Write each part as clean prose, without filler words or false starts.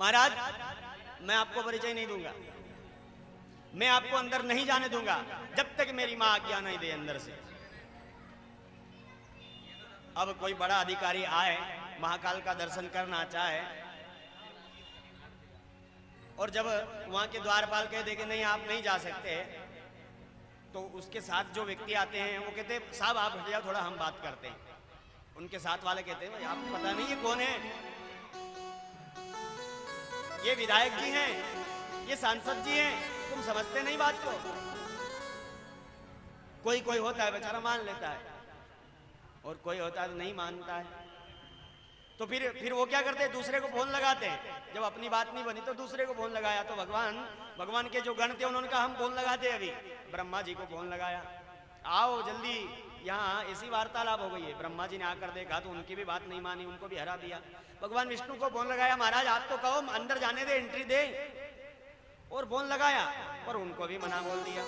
महाराज मैं आपको परिचय नहीं दूंगा, मैं आपको अंदर नहीं जाने दूंगा जब तक मेरी मां आज्ञा नहीं दे अंदर से। अब कोई बड़ा अधिकारी आए, महाकाल का दर्शन करना चाहे, और जब वहां के द्वारपाल कह दे कि नहीं आप नहीं जा सकते, तो उसके साथ जो व्यक्ति आते हैं वो कहते हैं साहब आप हट जाओ, थोड़ा हम बात करते हैं। उनके साथ वाले कहते हैं आपको पता नहीं ये कौन है, ये विधायक जी हैं, ये सांसद जी हैं, तुम समझते नहीं बात को। कोई कोई होता है बेचारा मान लेता है, और कोई होता है तो नहीं मानता है। तो फिर वो क्या करते हैं, दूसरे को फोन लगाते हैं। जब अपनी बात नहीं बनी तो दूसरे को फोन लगाया, तो भगवान के जो गण थे उन्होंने कहा हम फोन लगाते हैं। अभी ब्रह्मा जी को फोन लगाया, आओ जल्दी यहाँ ऐसी वार्तालाप हो गई है। ब्रह्मा जी ने आकर देखा तो उनकी भी बात नहीं मानी, उनको भी हरा दिया। भगवान विष्णु को फोन लगाया, महाराज आप तो कहो अंदर जाने दे, एंट्री दे, और फोन लगाया पर उनको भी मना बोल दिया।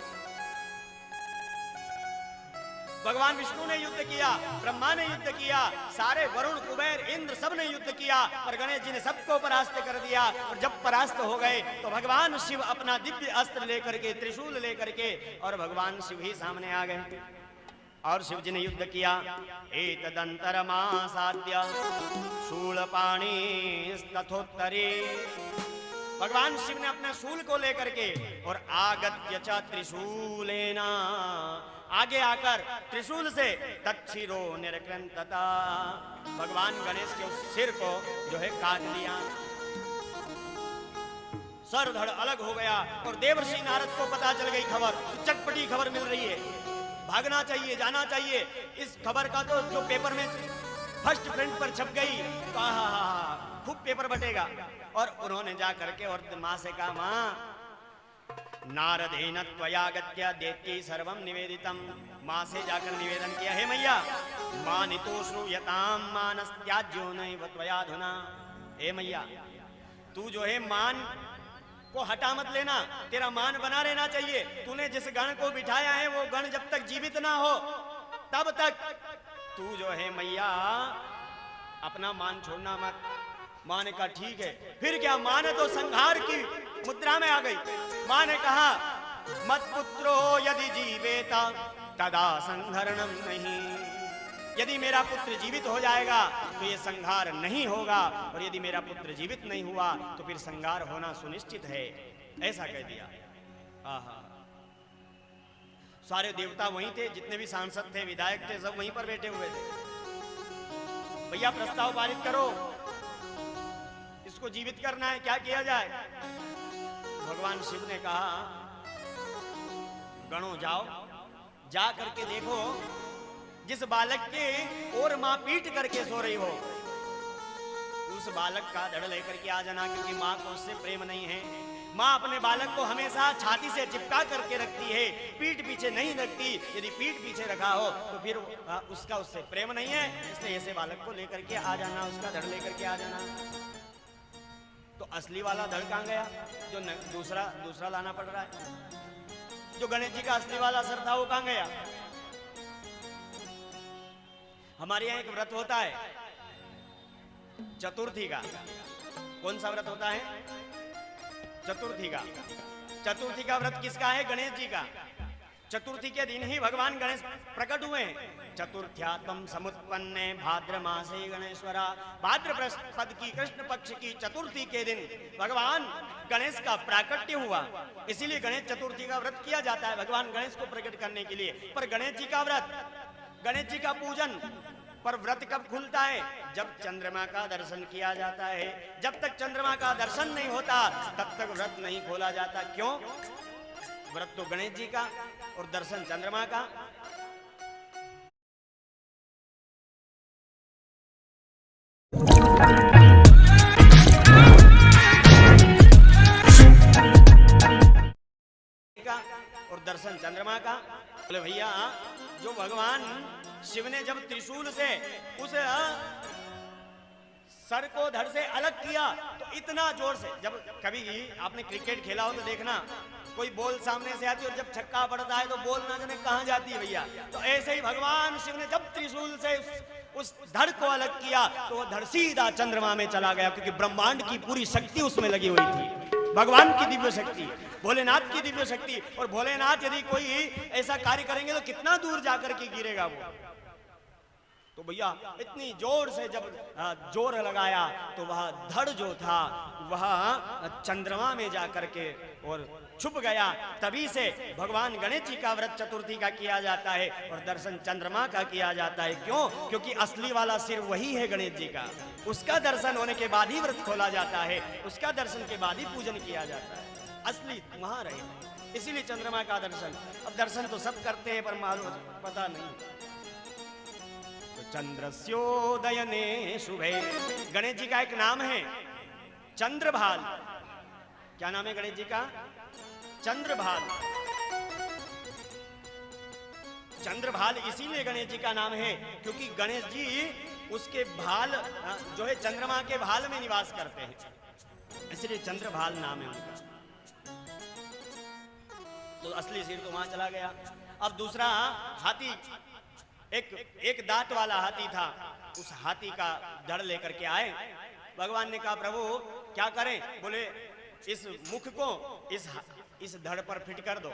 भगवान विष्णु ने युद्ध किया, ब्रह्मा ने युद्ध किया, सारे वरुण कुबेर इंद्र सब ने युद्ध किया, पर गणेश जी ने सबको परास्त कर दिया। और जब परास्त हो गए तो भगवान शिव अपना दिव्य अस्त्र लेकर के, त्रिशूल लेकर के, और भगवान शिव ही सामने आ गए और शिव जी ने युद्ध किया। एतदंतरमासाद्य शूलपाणि तथोत्तरे, भगवान शिव ने अपने शूल को लेकर के और आगत्य च त्रिशूलेना, आगे आकर त्रिशूल से तच्छिरो निर्क्रंतता, भगवान गणेश के उस सिर को जो है काट लिया, सर धड़ अलग हो गया। और देवर्षि नारद को पता चल गई खबर, चटपटी खबर मिल रही है, भागना चाहिए, जाना चाहिए। इस खबर का तो जो पेपर में फर्स्ट प्रिंट पर छप गई तो खूब पेपर बटेगा। और उन्होंने जा करके और माँ से कहा, माँ नारदेन त्वयागत्य देत्यै सर्वं निवेदितम, माँ से जाकर निवेदन किया, हे मैया मानितोषु यताम मानस्त्याज्यो नैव त्वयाधुना, हे मैया तू जो है मान को हटा मत लेना, तेरा मान बना रहना चाहिए। तूने जिस गण को बिठाया है वो गण जब तक जीवित ना हो तब तक तू जो है मैया अपना मान छोड़ना मत। माँ ने कहा ठीक है। फिर क्या, माँ ने तो संहार की मुद्रा में आ गई। माँ ने कहा मत पुत्रो यदि जीवेता तदा संहरणम नहीं, यदि मेरा पुत्र जीवित हो जाएगा तो ये संहार नहीं होगा, और यदि मेरा पुत्र जीवित नहीं हुआ तो फिर संहार होना सुनिश्चित है, ऐसा कह दिया। आहा, सारे देवता वहीं थे, जितने भी सांसद थे, विधायक थे, सब वहीं पर बैठे हुए थे। भैया प्रस्ताव पारित करो, इसको जीवित करना है, क्या किया जाए। भगवान शिव ने कहा गणों जाओ, जा करके देखो जिस बालक के और मां पीट करके सो रही हो उस बालक का धड़ लेकर के आ जाना, क्योंकि मां को उससे प्रेम नहीं है। मां अपने बालक को हमेशा छाती से चिपका करके रखती है, पीठ पीछे नहीं रखती। यदि पीठ पीछे रखा हो तो फिर उसका उससे प्रेम नहीं है, इसलिए ऐसे बालक को लेकर के आ जाना, उसका धड़ लेकर के आ जाना। तो असली वाला धड़ कहां गया, जो दूसरा लाना पड़ रहा है। जो गणेश जी का असली वाला सर था वो कहां गया। हमारे यहाँ एक व्रत होता है चतुर्थी का। कौन सा व्रत होता है? चतुर्थी का। चतुर्थी का व्रत किसका है? गणेश जी का। चतुर्थी के दिन ही भगवान गणेश प्रकट हुए हैं। चतुर्थ्यात्म समुत्पन्ने भाद्र मासे गणेश्वरा, भाद्र पद की कृष्ण पक्ष की चतुर्थी के दिन भगवान गणेश का प्राकट्य हुआ। इसीलिए गणेश चतुर्थी का व्रत किया जाता है, भगवान गणेश को प्रकट करने के लिए। पर गणेश जी का व्रत, गणेश जी का पूजन पर व्रत कब खुलता है? जब चंद्रमा का दर्शन किया जाता है। जब तक चंद्रमा का दर्शन नहीं होता तब तक व्रत नहीं खोला जाता। क्यों? व्रत तो गणेश जी का और दर्शन चंद्रमा का। और दर्शन चंद्रमा का। बोले भैया जो भगवान शिव ने जब त्रिशूल से उस सर को धड़ से अलग किया तो इतना जोर से, जब कभी आपने क्रिकेट खेला हो तो देखना कोई बॉल सामने से आती है और जब छक्का पड़ता है तो बॉल ना जाने कहां जाती है भैया। तो ऐसे ही भगवान शिव ने जब त्रिशूल से उस धड़ को अलग किया तो वो धड़ सीधा चंद्रमा में चला गया, क्योंकि ब्रह्मांड की पूरी शक्ति उसमें लगी हुई थी, भगवान की दिव्य शक्ति, भोलेनाथ की दिव्य शक्ति। और भोलेनाथ यदि कोई ऐसा कार्य करेंगे तो कितना दूर जाकर के गिरेगा वो। तो भैया इतनी जोर से जब जोर लगाया तो वह धड़ जो था वह चंद्रमा में जाकर के और छुप गया। तभी से भगवान गणेश जी का व्रत चतुर्थी का किया जाता है और दर्शन चंद्रमा का किया जाता है। क्यों? क्योंकि असली वाला सिर वही है गणेश जी का, उसका दर्शन होने के बाद ही व्रत खोला जाता है, उसका दर्शन के बाद ही पूजन किया जाता है, असली वहां रहे। इसीलिए चंद्रमा का दर्शन। अब दर्शन तो सब करते हैं पर मालूम पता नहीं। तो चंद्रस्योदयने शुभे, गणेश जी का एक नाम है चंद्रभाल। क्या नाम है गणेश जी का? चंद्रभाल। चंद्रभाल इसीलिए गणेश जी का नाम है क्योंकि गणेश जी उसके भाल जो है चंद्रमा के भाल में निवास करते हैं, इसलिए चंद्रभाल नाम है उनका। तो असली सिर तो वहां चला गया। अब दूसरा हाथी, एक दांत वाला हाथी था, उस हाथी का धड़ लेकर के आए। भगवान ने कहा प्रभु क्या करें? बोले इस मुख को इस धड़ पर फिट कर दो।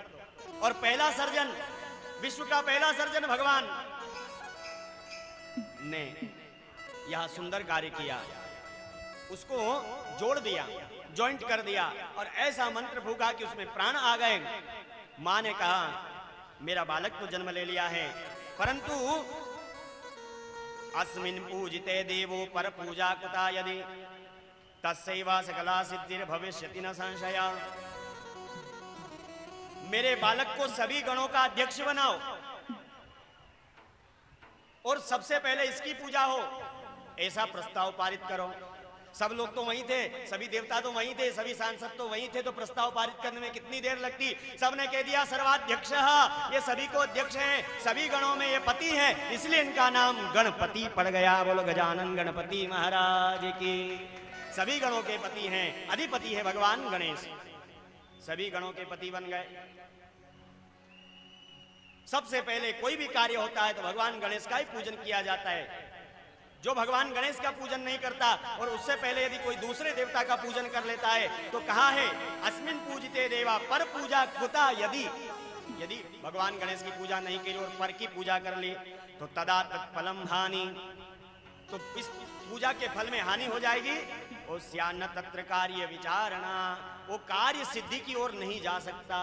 और पहला सर्जन, विश्व का पहला सर्जन भगवान ने यह सुंदर कार्य किया, उसको जोड़ दिया, जॉइंट कर दिया और ऐसा मंत्र फूका कि उसमें प्राण आ गए। मां ने कहा मेरा बालक तो जन्म ले लिया है, परंतु अस्मिन् पूजिते देवो पर पूजा कुता यदि तस्यैवा सकला सिद्धिर भविष्यति न संशया। मेरे बालक को सभी गणों का अध्यक्ष बनाओ और सबसे पहले इसकी पूजा हो, ऐसा प्रस्ताव पारित करो। सब लोग तो वहीं थे, सभी देवता तो वहीं थे, सभी सांसद तो वहीं थे, तो प्रस्ताव पारित करने में कितनी देर लगती? सबने कह दिया सर्वाध्यक्ष, ये सभी को अध्यक्ष हैं, सभी गणों में ये पति हैं, इसलिए इनका नाम गणपति पड़ गया। बोलो गजानन गणपति महाराज की। सभी गणों के पति हैं, अधिपति है भगवान गणेश, सभी गणों के पति बन गए। सबसे पहले कोई भी कार्य होता है तो भगवान गणेश का ही पूजन किया जाता है। जो भगवान गणेश का पूजन नहीं करता और उससे पहले यदि कोई दूसरे देवता का पूजन कर लेता है तो कहा है अस्मिन् पूजिते देवा पर पूजा कुता यदि भगवान गणेश की पूजा नहीं की और पर की पूजा कर ली तो तदा तत्फलम हानि, तो इस पूजा के फल में हानि हो जाएगी। और स्यान्न तत्र कार्य विचारणा, वो कार्य सिद्धि की ओर नहीं जा सकता।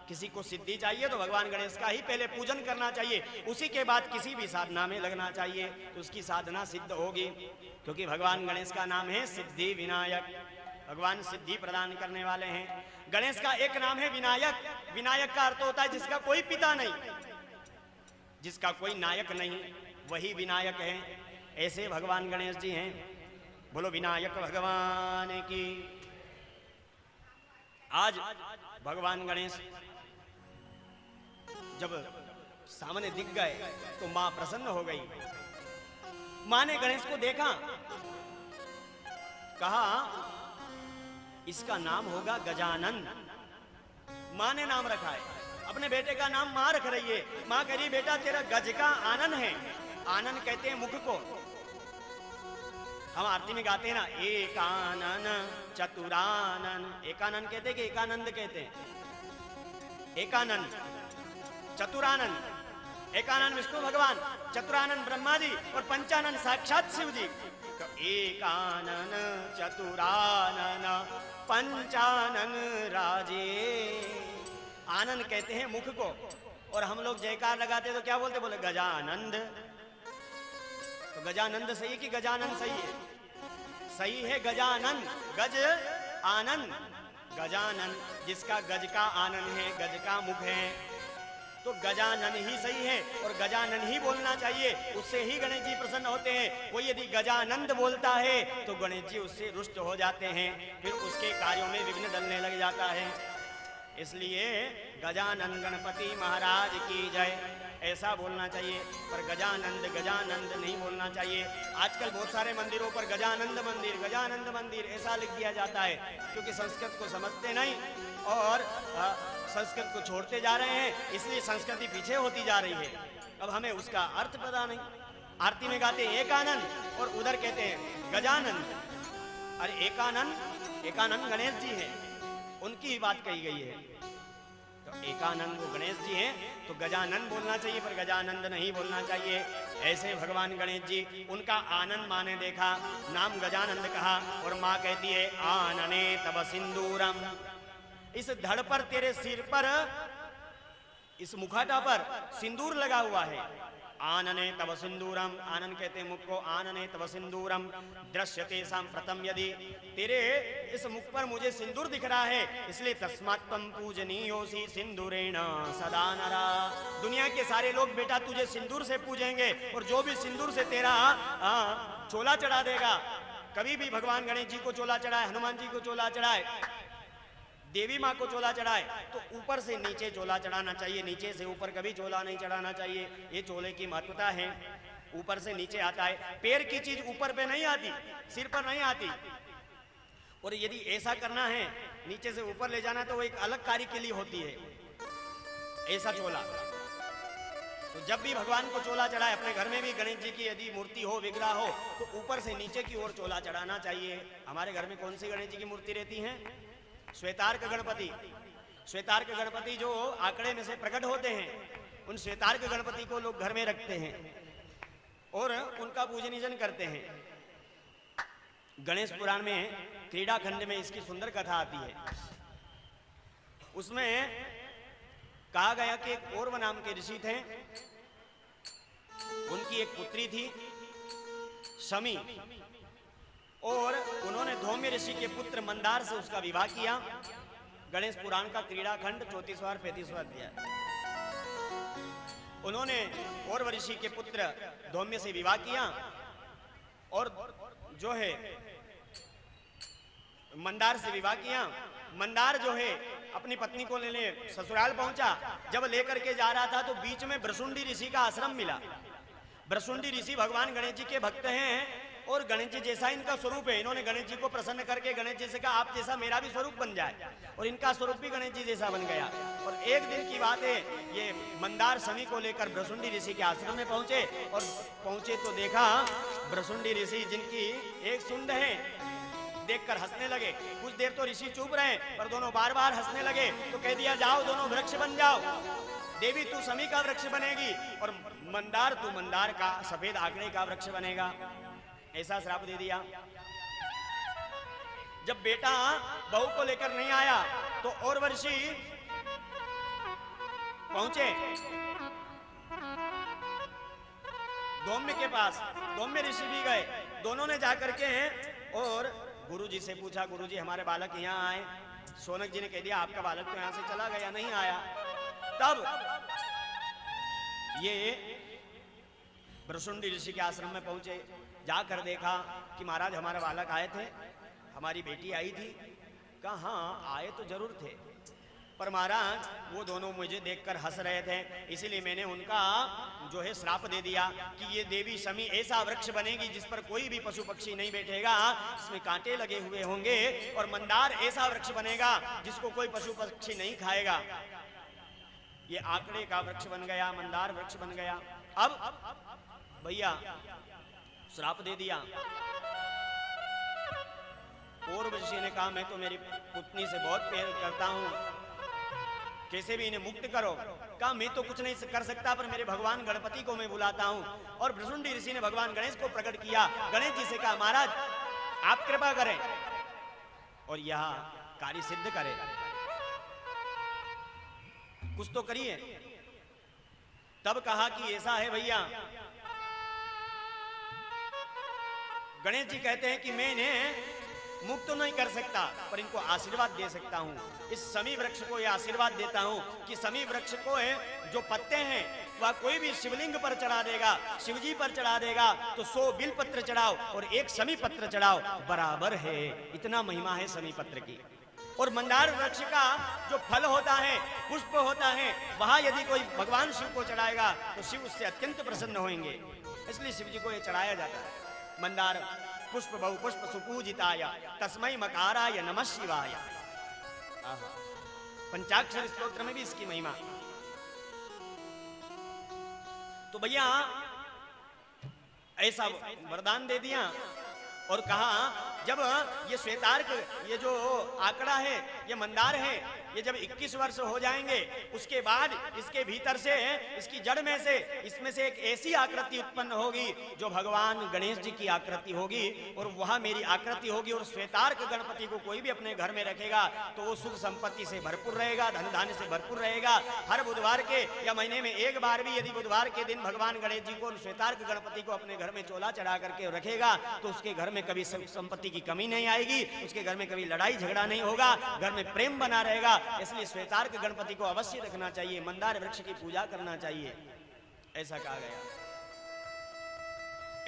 किसी को सिद्धि चाहिए तो भगवान गणेश का ही पहले पूजन करना चाहिए, उसी के बाद किसी भी साधना में लगना चाहिए तो उसकी साधना सिद्ध होगी। क्योंकि भगवान गणेश का नाम है सिद्धि विनायक, भगवान सिद्धि प्रदान करने वाले हैं। गणेश का एक नाम है विनायक। विनायक का अर्थ होता है जिसका कोई पिता नहीं, जिसका कोई नायक नहीं, वही विनायक है। ऐसे भगवान गणेश जी हैं। बोलो विनायक भगवान की। आज भगवान गणेश जब सामने दिख गए तो मां प्रसन्न हो गई। मां ने गणेश को देखा, कहा इसका नाम होगा गजानन। मां ने नाम रखा है, अपने बेटे का नाम मां रख रही है। मां कह रही बेटा तेरा गज का आनन है। आनन कहते हैं मुख को। हम आरती में गाते हैं ना, एकानन चतुरानन। एकानन कहते हैं कि एकानंद कहते हैं? एकानन चतुरानन। एकानन विष्णु भगवान, चतुरानन ब्रह्मा जी और पंचानन साक्षात शिव जी। तो एकानन चतुरानन पंचानन राजे। आनंद कहते हैं मुख को। और हम लोग जयकार लगाते तो क्या बोलते? बोले गजानंद। तो गजानंद सही कि गजानन सही है? सही है गजानन। गज आनंद, गजानन जिसका गज का आनंद है, गज का मुख है, तो गजानन ही सही है और गजानन ही बोलना चाहिए। उससे ही गणेश जी प्रसन्न होते हैं। कोई यदि गजानंद बोलता है तो गणेश जी उससे रुष्ट हो जाते हैं, फिर उसके कार्यों में विघ्न डलने लग जाता है। इसलिए गजानन गणपति महाराज की जय ऐसा बोलना चाहिए, पर गजानंद नहीं बोलना चाहिए। आजकल बहुत सारे मंदिरों पर गजानंद मंदिर ऐसा लिख दिया जाता है, क्योंकि संस्कृत को समझते नहीं और संस्कृत को छोड़ते जा रहे हैं, इसलिए संस्कृति पीछे होती जा रही है। अब हमें उसका अर्थ पता नहीं। आरती में गाते हैं एकानंद और उधर कहते हैं गजानंद। अरे एकानंद गणेश जी हैं, उनकी ही बात कही गई है। तो एकानंद वो गणेश जी हैं, तो गजानंद बोलना चाहिए, पर गजानंद नहीं बोलना चाहिए। ऐसे भगवान गणेश जी, उनका आनंद माँ ने देखा, नाम गजानंद कहा, और माँ कहती है आनने तब सिंदूरम, इस धड़ पर तेरे सिर पर, इस मुखौटा पर सिंदूर लगा हुआ है। आनने तव सिंदूरम, आनंद कहते हैं मुख को, आनने तव सिंदूरम दृश्यते सांप्रतम, यदि तेरे इस मुख पर मुझे सिंदूर दिख रहा है, इसलिए तस्मात् त्वं पूजनीयोऽसि सिंदूरेण सदा नरा। दुनिया के सारे लोग बेटा तुझे सिंदूर से पूजेंगे, और जो भी सिंदूर से तेरा चोला चढ़ा देगा, कभी भी भगवान गणेश जी को चोला चढ़ाए, हनुमान जी को चोला चढ़ाए, देवी माँ को चोला चढ़ाए, तो ऊपर से नीचे चोला चढ़ाना चाहिए, नीचे से ऊपर कभी चोला नहीं चढ़ाना चाहिए। ये चोले की महत्वता है, ऊपर से नीचे आता है। पैर की चीज ऊपर पे नहीं आती, सिर पर नहीं आती। और यदि ऐसा करना है, नीचे से ऊपर ले जाना, तो वो एक अलग कार्य के लिए होती है ऐसा चोला। तो जब भी भगवान को चोला चढ़ाए, अपने घर में भी गणेश जी की यदि मूर्ति हो, विग्रह हो, तो ऊपर से नीचे की ओर चोला चढ़ाना चाहिए। हमारे घर में कौन सी गणेश जी की मूर्ति रहती है? श्वेतार्क गणपति। श्वेतार्क गणपति जो आंकड़े में से प्रकट होते हैं, उन श्वेतार्क गणपति को लोग घर में रखते हैं और उनका पूजन निजन करते हैं। गणेश पुराण में क्रीड़ा खंड में इसकी सुंदर कथा आती है। उसमें कहा गया कि एक औरव नाम के ऋषि थे, उनकी एक पुत्री थी शमी, और उन्होंने धौम्य ऋषि के पुत्र मंदार से उसका विवाह किया। गणेश पुराण का क्रीड़ा खंड 34वां और 35वां अध्याय। उन्होंने औरव ऋषि के पुत्र धौम्य से विवाह किया, और जो है मंदार से विवाह किया। मंदार जो है अपनी पत्नी को लेने ससुराल पहुंचा। जब लेकर के जा रहा था, तो बीच में ब्रसुंडी ऋषि का आश्रम मिला। ब्रसुंडी ऋषि भगवान गणेश जी के भक्त हैं, और गणेश जी जैसा इनका स्वरूप है। इन्होंने गणेश जी को प्रसन्न करके गणेश जी से कहा, आप जैसा मेरा भी स्वरूप बन जाए, और इनका स्वरूप भी गणेश जी जैसा बन गया। और एक दिन की बात है, ये मंदार शमी को लेकर ब्रसुंडी ऋषि के आश्रम में पहुंचे, और पहुंचे तो देखा ब्रसुंडी ऋषि, जिनकी एक सुंड है, देखकर हंसने लगे। कुछ देर तो ऋषि चुप रहे, पर दोनों बार बार हंसने लगे। तो कह दिया, जाओ दोनों वृक्ष बन जाओ, देवी तू शमी का वृक्ष बनेगी, और मंदार तू मंदार का सफेद आंकड़े का वृक्ष बनेगा। ऐसा श्राप दे दिया। जब बेटा बहू को लेकर नहीं आया, तो और ऋषि पहुंचे धौम्य के पास। धौम्य ऋषि भी गए, दोनों ने जाकर के और गुरुजी से पूछा, गुरुजी हमारे बालक यहाँ आए। शौनक जी ने कह दिया, आपका बालक तो यहाँ से चला गया, नहीं आया। तब ये ब्रसुंडी ऋषि के आश्रम में पहुंचे। जाकर देखा कि महाराज हमारा बालक आए थे, हमारी बेटी आई थी। कहा हाँ आए तो जरूर थे, पर महाराज वो दोनों मुझे देखकर हंस रहे थे, इसीलिए मैंने उनका जो है श्राप दे दिया कि ये देवी शमी ऐसा वृक्ष बनेगी जिस पर कोई भी पशु पक्षी नहीं बैठेगा, इसमें कांटे लगे हुए होंगे। और मंदार ऐसा वृक्ष बनेगा जिसको कोई पशु पक्षी नहीं खाएगा। ये आंकड़े का वृक्ष बन गया, मंदार वृक्ष बन गया। अब भैया श्राप दे दिया। और ऋषि ने कहा, मैं तो मेरी पुतनी से बहुत प्यार करता हूं, कैसे भी इन्हें मुक्त करो। कहा मैं तो कुछ नहीं कर सकता, पर मेरे भगवान गणपति को मैं बुलाता हूं। और ब्रसुंडी ऋषि ने भगवान गणेश को प्रकट किया। गणेश जी से कहा, महाराज आप कृपा करें और यह कार्य सिद्ध करें, कुछ तो करिए। तब कहा कि ऐसा है भैया, गणेश जी कहते हैं कि मैं इन्हें मुक्त तो नहीं कर सकता, पर इनको आशीर्वाद दे सकता हूं। इस शमी वृक्ष को यह आशीर्वाद देता हूं कि शमी वृक्ष को है जो पत्ते हैं वह कोई भी शिवलिंग पर चढ़ा देगा, शिवजी पर चढ़ा देगा, तो 100 बिल पत्र चढ़ाओ और 1 शमी पत्र चढ़ाओ, बराबर है। इतना महिमा है शमी पत्र की। और मंदार वृक्ष का जो फल होता है, पुष्प होता है, वहां यदि कोई भगवान शिव को चढ़ाएगा तो शिव उससे अत्यंत प्रसन्न होंगे, इसलिए शिव जी को यह चढ़ाया जाता है। मंदार पुष्प बहु पुष्प सुपूजिताय तस्मै मकाराय नमः शिवाय। पंचाक्षर स्तोत्र में भी इसकी महिमा। तो भैया ऐसा वरदान दे दिया और कहा जब ये श्वेतार्क, ये जो आंकड़ा है, ये मंदार है, ये जब 21 वर्ष हो जाएंगे उसके बाद इसके भीतर से, इसकी जड़ में से, इसमें से एक ऐसी आकृति उत्पन्न होगी जो भगवान गणेश जी की आकृति होगी और वह मेरी आकृति होगी। और श्वेतार्क गणपति को कोई भी अपने घर में रखेगा तो वो सुख संपत्ति से भरपूर रहेगा, धन धान्य से भरपूर रहेगा। हर बुधवार के या महीने में एक बार भी यदि बुधवार के दिन भगवान गणेश जी को, श्वेतार्क गणपति को अपने घर में चोला चढ़ा करके रखेगा तो उसके घर में कभी संपत्ति की कमी नहीं आएगी, उसके घर में कभी लड़ाई झगड़ा नहीं होगा, घर में प्रेम बना रहेगा। इसलिए श्वेतार्क गणपति को अवश्य रखना चाहिए, मंदार वृक्ष की पूजा करना चाहिए, ऐसा कहा गया।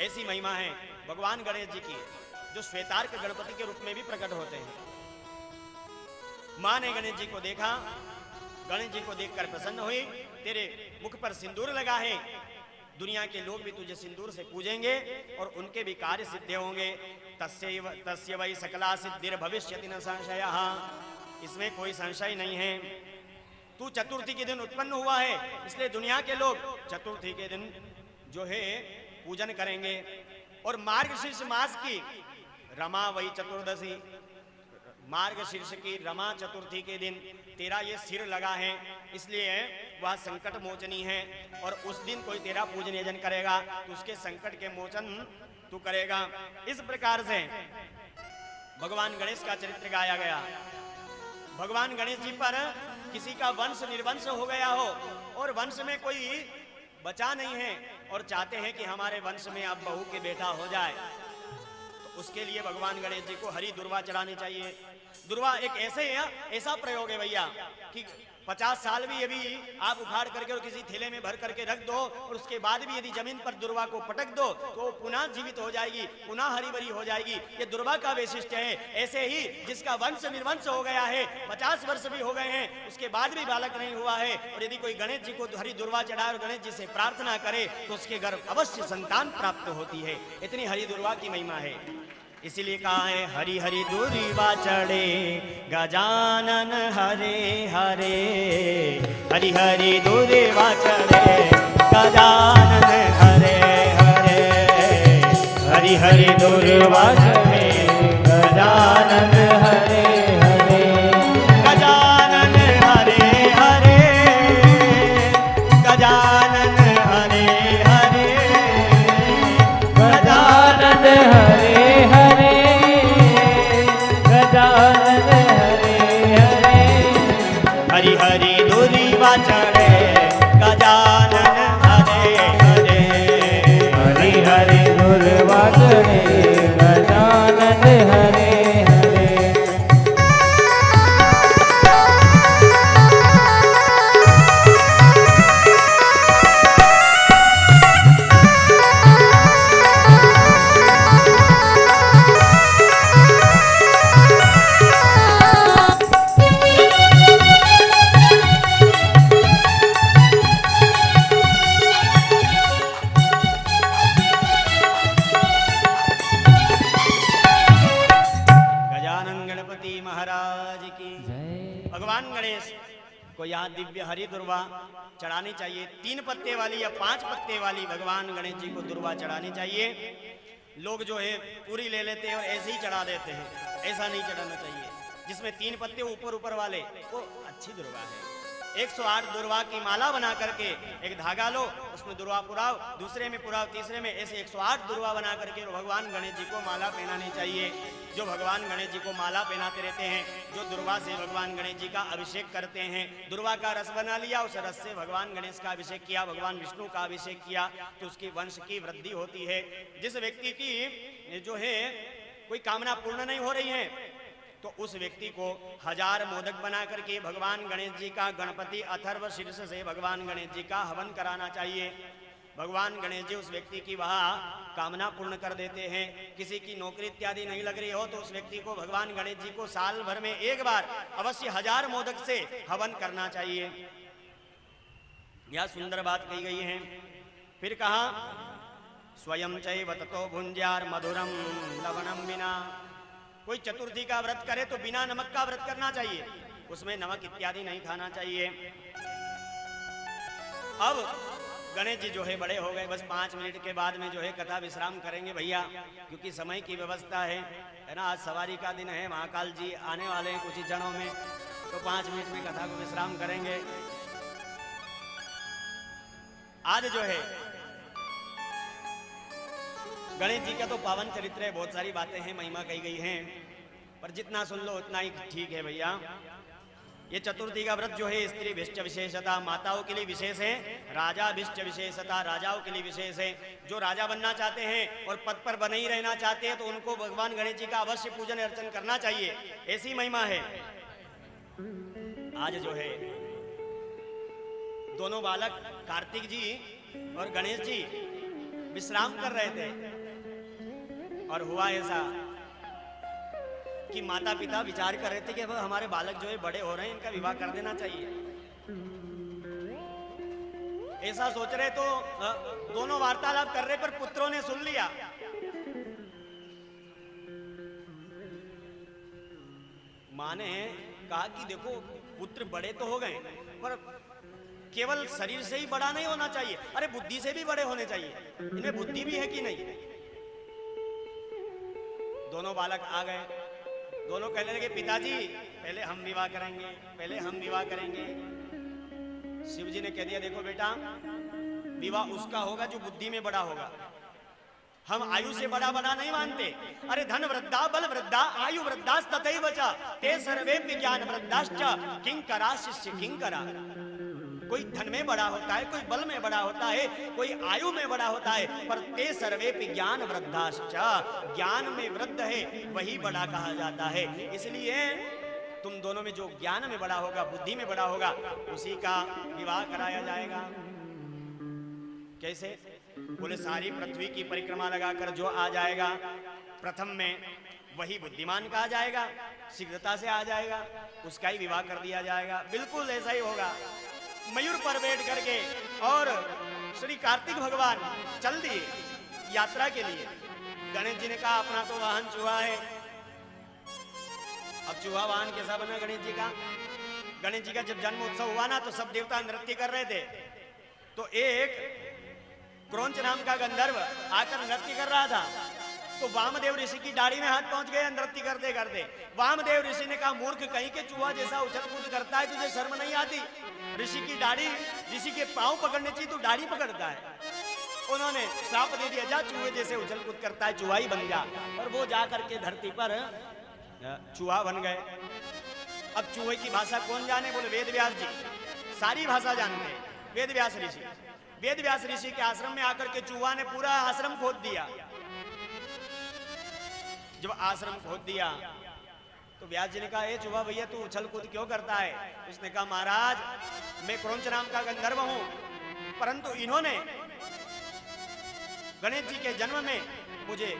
ऐसी महिमा है भगवान गणेश जी की जो श्वेतार्क गणपति के रूप में भी प्रकट होते हैं। मां ने गणेश जी को देखा, गणेश जी को देखकर प्रसन्न हुई, तेरे मुख पर सिंदूर लगा है, दुनिया के लोग भी तुझे सिंदूर से पूजेंगे और उनके भी कार्य सिद्ध होंगे। तस्य वै सकला सिद्धिर भविष्यति न संशयः, इसमें कोई संशय नहीं है। तू चतुर्थी के दिन उत्पन्न हुआ है, इसलिए दुनिया के लोग चतुर्थी के दिन जो है पूजन करेंगे। और मार्गशीर्ष मास की रमा वही चतुर्दशी, मार्गशीर्ष की रमा चतुर्थी के दिन तेरा ये सिर लगा है, इसलिए वह संकट मोचनी है। और उस दिन कोई तेरा पूजन यजन करेगा तो उसके संकट के मोचन तू करेगा। इस प्रकार से भगवान गणेश का चरित्र गाया गया। भगवान गणेश जी पर किसी का वंश निर्वंश हो गया हो और वंश में कोई बचा नहीं है और चाहते हैं कि हमारे वंश में अब बहू के बेटा हो जाए, तो उसके लिए भगवान गणेश जी को हरी दुर्वा चढ़ानी चाहिए। दुर्वा एक ऐसा प्रयोग है भैया कि 50 साल भी यदि आप उखाड़ करके और किसी थैले में भर करके रख दो और उसके बाद भी यदि जमीन पर दुर्वा को पटक दो तो वो पुनः जीवित हो जाएगी, पुनः हरी भरी हो जाएगी। ये दुर्वा का वैशिष्ट्य है। ऐसे ही जिसका वंश निर्वंश हो गया है, 50 वर्ष भी हो गए हैं, उसके बाद भी बालक नहीं हुआ है, और यदि कोई गणेश जी को हरी दुर्वा चढ़ाए और गणेश जी से प्रार्थना करे तो उसके घर अवश्य संतान प्राप्त होती है। इतनी हरी दुर्वा की महिमा है। इसीलिए कहा है हरि हरि दुर्वा चढ़े गजानन हरे हरे, हरि हरि दुर्वा चढ़े गजानन हरे हरे, हरि हरि दुर्वा चढ़े गजानन हरे हरे, गजानन हरे हरे, गजानन हरे हरे, गजानन हरे हरे, गजानन हरे हरे, हरि हरि दुर्वा चढ़े गजानन हरे हरे, हरि हरि दुर्वा चढ़े गजानन हरे हरे। भगवान गणेश को यहाँ दिव्य हरि दुर्वा चढ़ानी चाहिए। 3 पत्ते वाली या 5 पत्ते वाली भगवान गणेश जी को दुर्वा चढ़ानी चाहिए। लोग जो है पूरी ले लेते हैं और ऐसे ही चढ़ा देते हैं, ऐसा नहीं चढ़ाना चाहिए। जिसमें 3 पत्ते ऊपर ऊपर वाले वो अच्छी दुर्वा है। 108 दुर्वा की माला बना करके एक धागा लो, उसमें दुर्वा पुराओ, दूसरे में पुराओ, तीसरे में, ऐसे 108 दुर्वा बना करके भगवान गणेश जी को माला पहनानी चाहिए। जो भगवान गणेश जी को माला पहनाते रहते हैं, जो दुर्वा से भगवान गणेश जी का अभिषेक करते हैं, दुर्वा का रस बना लिया, उस रस से भगवान गणेश का अभिषेक किया, भगवान विष्णु का अभिषेक किया, तो उसकी वंश की वृद्धि होती है। जिस व्यक्ति की जो है कोई कामना पूर्ण नहीं हो रही है तो उस व्यक्ति को 1000 मोदक बना करके भगवान गणेश जी का, गणपति अथर्व शीर्ष से भगवान गणेश जी का हवन कराना चाहिए। भगवान गणेश जी उस व्यक्ति की वह कामना पूर्ण कर देते हैं। किसी की नौकरी इत्यादि नहीं लग रही हो तो उस व्यक्ति को भगवान गणेश जी को साल भर में एक बार अवश्य 1000 मोदक से हवन करना चाहिए। यह सुंदर बात कही गई है। फिर कहा स्वयं चैव ततो भुंज्यार मधुरम लवणम बिना। कोई चतुर्थी का व्रत करे तो बिना नमक का व्रत करना चाहिए, उसमें नमक इत्यादि नहीं खाना चाहिए। अब गणेश जी जो है बड़े हो गए, बस 5 मिनट के बाद में जो है कथा विश्राम करेंगे भैया, क्योंकि समय की व्यवस्था है ना। आज सवारी का दिन है, महाकाल जी आने वाले हैं कुछ ही क्षणों में, तो 5 मिनट में कथा को विश्राम करेंगे। आज जो है गणेश जी का तो पावन चरित्र है, बहुत सारी बातें हैं, महिमा कही गई हैं, पर जितना सुन लो उतना ही ठीक है भैया। ये चतुर्थी का व्रत जो है स्त्री भिष्ट विशेषता, माताओं के लिए विशेष है, राजा भिष्ट विशेषता, राजाओं के लिए विशेष है। जो राजा बनना चाहते हैं और पद पर बने ही रहना चाहते हैं तो उनको भगवान गणेश जी का अवश्य पूजन अर्चन करना चाहिए, ऐसी महिमा है। आज जो है दोनों बालक कार्तिक जी और गणेश जी विश्राम कर रहे थे, और हुआ ऐसा कि माता पिता विचार कर रहे थे कि अब हमारे बालक जो है बड़े हो रहे हैं, इनका विवाह कर देना चाहिए। ऐसा सोच रहे तो दोनों वार्तालाप कर रहे, पर पुत्रों ने सुन लिया। मां ने कहा कि देखो पुत्र बड़े तो हो गए, पर केवल शरीर से ही बड़ा नहीं होना चाहिए, अरे बुद्धि से भी बड़े होने चाहिए, इन्हें बुद्धि भी है कि नहीं। दोनों बालक आ गए, दोनों कहने लगे पिताजी पहले हम विवाह करेंगे, पहले हम विवाह करेंगे। शिव जी ने कह दिया देखो बेटा, विवाह उसका होगा जो बुद्धि में बड़ा होगा, हम आयु से बड़ा बड़ा नहीं मानते। अरे धन वृद्धा बल वृद्धा आयु वृद्धा तथैव च ते सर्वे ज्ञान वृद्धाश्च किंकरा शिष्य किंकरा। कोई धन में बड़ा होता है, कोई बल में बड़ा होता है, कोई आयु में बड़ा होता है, पर ते सर्वे ज्ञान वृद्धाश्च, ज्ञान में वृद्ध है वही बड़ा कहा जाता है। इसलिए तुम दोनों में जो ज्ञान में बड़ा होगा, बुद्धि में बड़ा होगा, उसी का विवाह कराया जाएगा। कैसे? बोले सारी पृथ्वी की परिक्रमा लगाकर जो आ जाएगा प्रथम में, वही बुद्धिमान कहा जाएगा, शीघ्रता से आ जाएगा, उसका ही विवाह कर दिया जाएगा। बिल्कुल ऐसा ही होगा। मयूर पर बैठ करके और श्री कार्तिक भगवान चल दिए यात्रा के लिए। गणेश जी ने कहा अपना तो वाहन चूहा है, अब चूहा वाहन कैसा बना गणेश जी का? गणेश जी का जब जन्म उत्सव हुआ ना तो सब देवता नृत्य कर रहे थे, तो एक क्रौंच नाम का गंधर्व आकर नृत्य कर रहा था, तो वामदेव ऋषि की दाढ़ी में हाथ पहुंच गया नृत्य करते करते। वामदेव ऋषि ने कहा मूर्ख कहीं के, चूहा जैसा उछल कूद करता है, तुझे शर्म नहीं आती? ऋषि की दाढ़ी, ऋषि के पांव पकड़ने चाहिए, तो दाढ़ी पकड़ता है। उन्होंने श्राप दे दिया, जा चूहे जैसे उछल कूद करता है चूहा ही बन जा, और वो जा करके धरती पर चूहा बन गए। अब चूहे की भाषा कौन जाने? बोले वेद व्यास जी सारी भाषा जानते हैं। वेद व्यास ऋषि, वेद व्यास ऋषि के आश्रम में आकर के चूहा ने पूरा आश्रम खोद दिया। जब आश्रम खोद दिया तो व्यास जी ने कहा, ए चूहा भैया तू उछल कूद क्यों करता है? उसने कहा महाराज मैं क्रौंच नाम का गंधर्व हूं, परंतु इन्होंने गणेश जी के जन्म में मुझे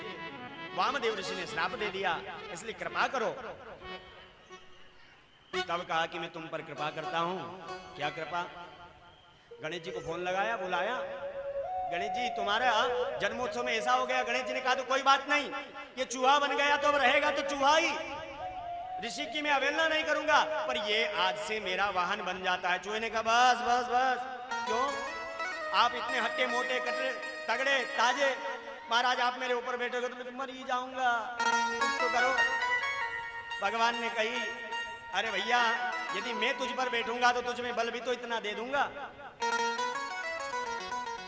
वामदेव ऋषि ने श्राप दे दिया, इसलिए कृपा करो। तब कहा कि मैं तुम पर कृपा करता हूं। क्या कृपा? गणेश जी को फोन लगाया, बुलाया, गणेश जी तुम्हारा जन्मोत्सव में ऐसा हो गया। गणेश जी ने कहा तो कोई बात नहीं, ये चूहा बन गया तो अब रहेगा तो चूहा ही, ऋषि की मैं अवहेलना नहीं करूंगा, पर ये आज से मेरा वाहन बन जाता है। चूहे ने कहा बस बस बस, क्यों आप इतने हट्टे मोटे कटरे तगड़े ताजे, महाराज आप मेरे ऊपर बैठोगे तो मैं मर ही जाऊंगा, कुछ तो करो। भगवान ने कही अरे भैया यदि मैं तुझ पर बैठूंगा तो तुझ में बल भी तो इतना दे दूंगा,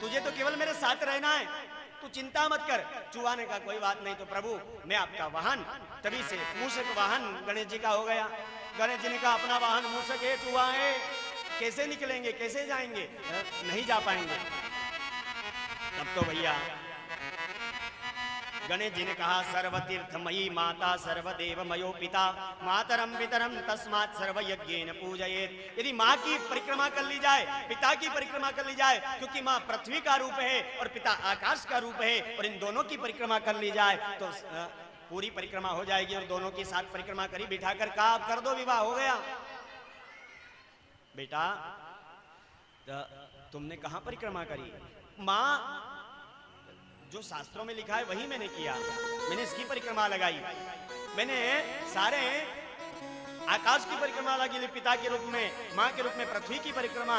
तुझे तो केवल मेरे साथ रहना है, तू चिंता मत कर। चूहा ने कहा कोई बात नहीं, तो प्रभु मैं आपका वाहन, तभी से मूषक वाहन गणेश जी का हो गया। गणेश जी ने कहा अपना वाहन मूषक है, चूहा है, कैसे निकलेंगे, कैसे जाएंगे? नहीं जा पाएंगे। तब तो भैया गणेश जी ने कहा सर्वतीर्थमयी माता सर्वदेव मयो पिता मातरम पितरम तस्मात् सर्वयज्ञेन पूजयेत्। यदि माँ की परिक्रमा कर ली जाए, पिता की परिक्रमा कर ली जाए, क्योंकि माँ पृथ्वी का रूप है और पिता आकाश का रूप है, और इन दोनों की परिक्रमा कर ली जाए तो पूरी परिक्रमा हो जाएगी। और दोनों की साथ परिक्रमा करी, बिठाकर कहा कर दो विवाह, हो गया। बेटा तुमने कहां परिक्रमा करी? माँ जो शास्त्रों में लिखा है वही मैंने किया, मैंने इसकी परिक्रमा लगाई, मैंने सारे आकाश की परिक्रमा लगी पिता के रूप में, माँ के रूप में पृथ्वी की परिक्रमा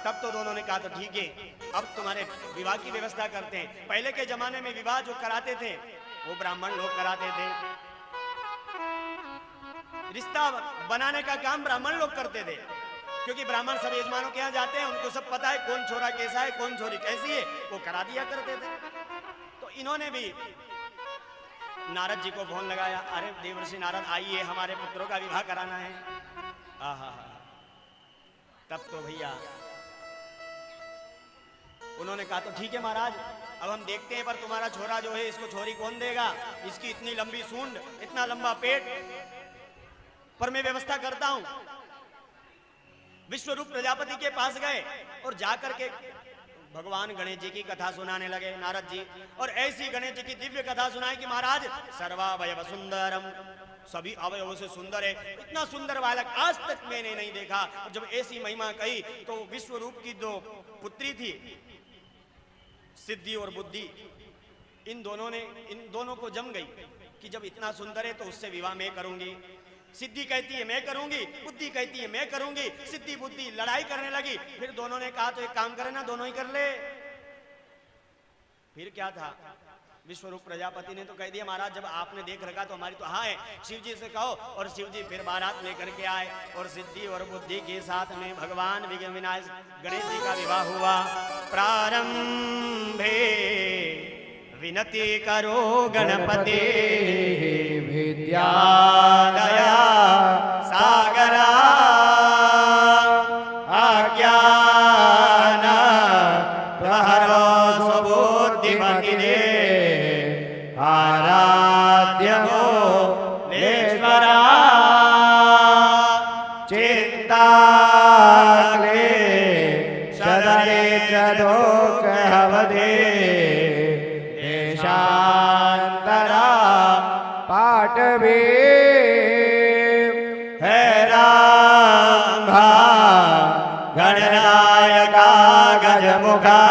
तब तो दोनों ने कहा तो ठीक है, अब तुम्हारे विवाह की व्यवस्था करते हैं। पहले के जमाने में विवाह जो कराते थे वो ब्राह्मण लोग कराते थे, रिश्ता बनाने का काम ब्राह्मण लोग करते थे, क्योंकि ब्राह्मण सब यजमानों के यहाँ जाते हैं, उनको सब पता है कौन छोरा कैसा है, कौन छोरी कैसी है, वो करा दिया करते थे। तो इन्होंने भी नारद जी को फोन लगाया, अरे देवर्षि नारद आइए, हमारे पुत्रों का विवाह कराना है। आहा, तब तो भैया उन्होंने कहा तो ठीक है महाराज, अब हम देखते हैं, पर तुम्हारा छोरा जो है इसको छोरी कौन देगा, इसकी इतनी लंबी सूंड, इतना लंबा पेट, पर मैं व्यवस्था करता हूं। विश्वरूप प्रजापति के पास गए और जाकर के भगवान गणेश जी की कथा सुनाने लगे नारद जी, और ऐसी गणेश जी की दिव्य कथा सुनाई कि महाराज सर्वावयव सुंदरम, सभी अवयवों से सुंदर है, इतना सुंदर बालक आज तक मैंने नहीं देखा। और जब ऐसी महिमा कही तो विश्वरूप की दो पुत्री थी, सिद्धि और बुद्धि, इन दोनों को जम गई कि जब इतना सुंदर है तो उससे विवाह मैं करूंगी। सिद्धि कहती है मैं करूंगी, बुद्धि कहती है मैं करूंगी, सिद्धि बुद्धि लड़ाई करने लगी। फिर दोनों ने कहा तो एक काम करे ना, दोनों ही कर ले। फिर क्या था, विश्वरूप प्रजापति ने तो कह दिया महाराज जब आपने देख रखा तो हमारी तो हाँ है, शिव जी से कहो। और शिव जी फिर बारात लेकर के आए और सिद्धि और बुद्धि के साथ में भगवान विघ्न विनायक गणेश जी का विवाह हुआ। प्रारंभे विनति करो गणपति विद्यालया सागरा आज्ञान प्रहरो स्वबुद्धिमति दे आराध्य हो लेश्वरा चिंता सदरे चदोक हवदे देशांतरा पाटवे है राम गणनायका गजमुखा